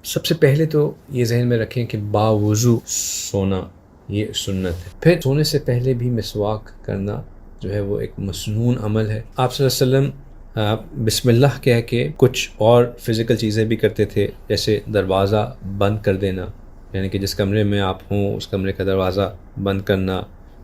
سب سے پہلے تو یہ ذہن میں رکھیں کہ باوضو سونا یہ سنت ہے. پھر سونے سے پہلے بھی مسواک کرنا جو ہے وہ ایک مسنون عمل ہے. آپ صلی اللہ علیہ وسلم بسم اللہ کہہ کے کچھ اور فزیکل چیزیں بھی کرتے تھے، جیسے دروازہ بند کر دینا، یعنی کہ جس کمرے میں آپ ہوں اس کمرے کا دروازہ بند کرنا،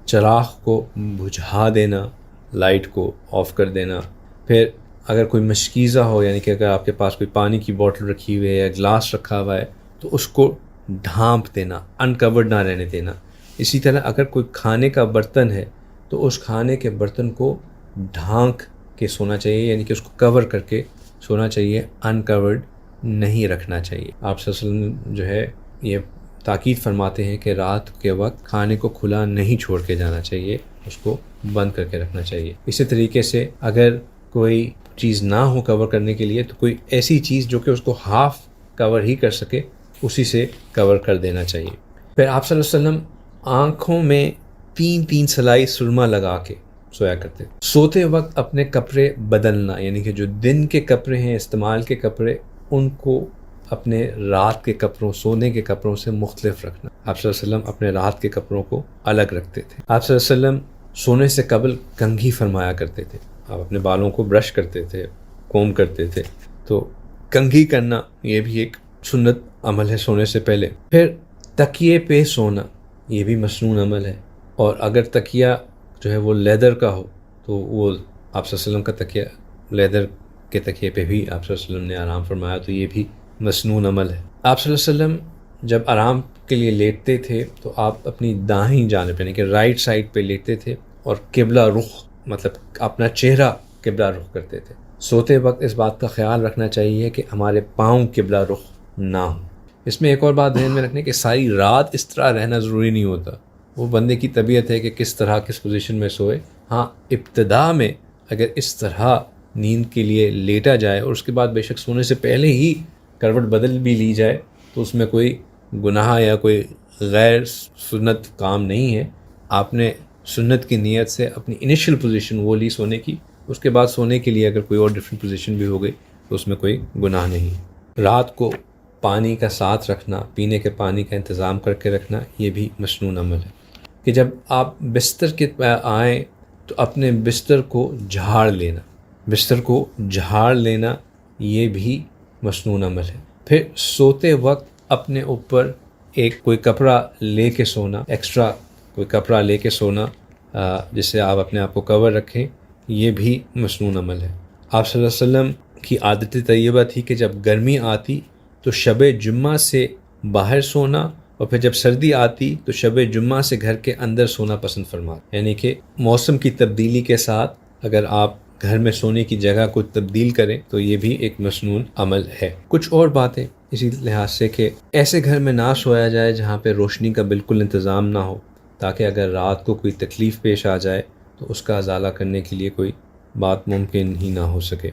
چراغ کو بجھا دینا، لائٹ کو آف کر دینا. پھر اگر کوئی مشکیزہ ہو، یعنی کہ اگر آپ کے پاس کوئی پانی کی بوٹل رکھی ہوئی ہے یا گلاس رکھا ہوا ہے تو اس کو ڈھانپ دینا، انکورڈ نہ رہنے دینا. اسی طرح اگر کوئی کھانے کا برتن ہے تو اس کھانے کے برتن کو ڈھانک کے سونا چاہیے، یعنی کہ اس کو کور کر کے سونا چاہیے، انکورڈ نہیں رکھنا چاہیے. آپ صلی اللہ علیہ وسلم جو ہے یہ تاکید فرماتے ہیں کہ رات کے وقت کھانے کو کھلا نہیں چھوڑ کے جانا چاہیے، اس کو بند کر کے رکھنا چاہیے. اسی طریقے سے اگر کوئی چیز نہ ہو کور کرنے کے لیے تو کوئی ایسی چیز جو کہ اس کو ہاف کور ہی کر سکے اسی سے کور کر دینا چاہیے. پھر آپ صلی اللہ علیہ وسلم آنکھوں میں 3 سلائی سرما لگا کے سویا کرتے. سوتے وقت اپنے کپڑے بدلنا، یعنی کہ جو دن کے کپڑے ہیں استعمال کے کپڑے، ان کو اپنے رات کے کپڑوں، سونے کے کپڑوں سے مختلف رکھنا. آپ صلی اللہ علیہ وسلم اپنے رات کے کپڑوں کو الگ رکھتے تھے. آپ صلی اللہ علیہ وسلم سونے سے قبل کنگھی فرمایا کرتے تھے. آپ اپنے بالوں کو برش کرتے تھے، کوم کرتے تھے، تو کنگھی کرنا یہ بھی ایک سنت عمل ہے سونے سے پہلے. پھر تکیے پہ سونا یہ بھی مسنون عمل ہے، اور اگر تکیہ جو ہے وہ لیدر کا ہو تو وہ آپ صلی اللہ علیہ وسلم کا تکیہ لیدر کے تکیے پہ بھی آپ صلی اللہ علیہ وسلم نے آرام فرمایا، تو یہ بھی مسنون عمل ہے. آپ صلی اللہ علیہ وسلم جب آرام کے لیے لیٹتے تھے تو آپ اپنی دائیں جانب یعنی کہ رائٹ سائڈ پہ لیٹتے تھے اور قبلہ رخ مطلب اپنا چہرہ قبلہ رخ کرتے تھے. سوتے وقت اس بات کا خیال رکھنا چاہیے کہ ہمارے پاؤں قبلہ رخ نہ ہوں. اس میں ایک اور بات ذہن میں رکھنے کہ ساری رات اس طرح رہنا ضروری نہیں ہوتا، وہ بندے کی طبیعت ہے کہ کس طرح کس پوزیشن میں سوئے. ہاں ابتدا میں اگر اس طرح نیند کے لیے لیٹا جائے اور اس کے بعد بے شک سونے سے پہلے ہی کروٹ بدل بھی لی جائے تو اس میں کوئی گناہ یا کوئی غیر سنت کام نہیں ہے. آپ نے سنت کی نیت سے اپنی انیشل پوزیشن وہ لی سونے کی، اس کے بعد سونے کے لیے اگر کوئی اور ڈیفرنٹ پوزیشن بھی ہو گئی تو اس میں کوئی گناہ نہیں. رات کو پانی کا ساتھ رکھنا، پینے کے پانی کا انتظام کر کے رکھنا، یہ بھی مسنون عمل ہے. کہ جب آپ بستر کے آئیں تو اپنے بستر کو جھاڑ لینا، بستر کو جھاڑ لینا یہ بھی مسنون عمل ہے. پھر سوتے وقت اپنے اوپر کوئی کپڑا لے کے سونا، ایکسٹرا کوئی کپڑا لے کے سونا جس سے آپ اپنے آپ کو کور رکھیں، یہ بھی مسنون عمل ہے. آپ صلی اللہ علیہ وسلم کی عادت طیبہ تھی کہ جب گرمی آتی تو شب جمعہ سے باہر سونا، اور پھر جب سردی آتی تو شب جمعہ سے گھر کے اندر سونا پسند فرماتے. یعنی کہ موسم کی تبدیلی کے ساتھ اگر آپ گھر میں سونے کی جگہ کو تبدیل کریں تو یہ بھی ایک مسنون عمل ہے. کچھ اور باتیں اسی لحاظ سے کہ ایسے گھر میں نہ سویا جائے جہاں پہ روشنی کا بالکل انتظام نہ ہو، تاکہ اگر رات کو کوئی تکلیف پیش آ جائے تو اس کا ازالہ کرنے کے لیے کوئی بات ممکن ہی نہ ہو سکے.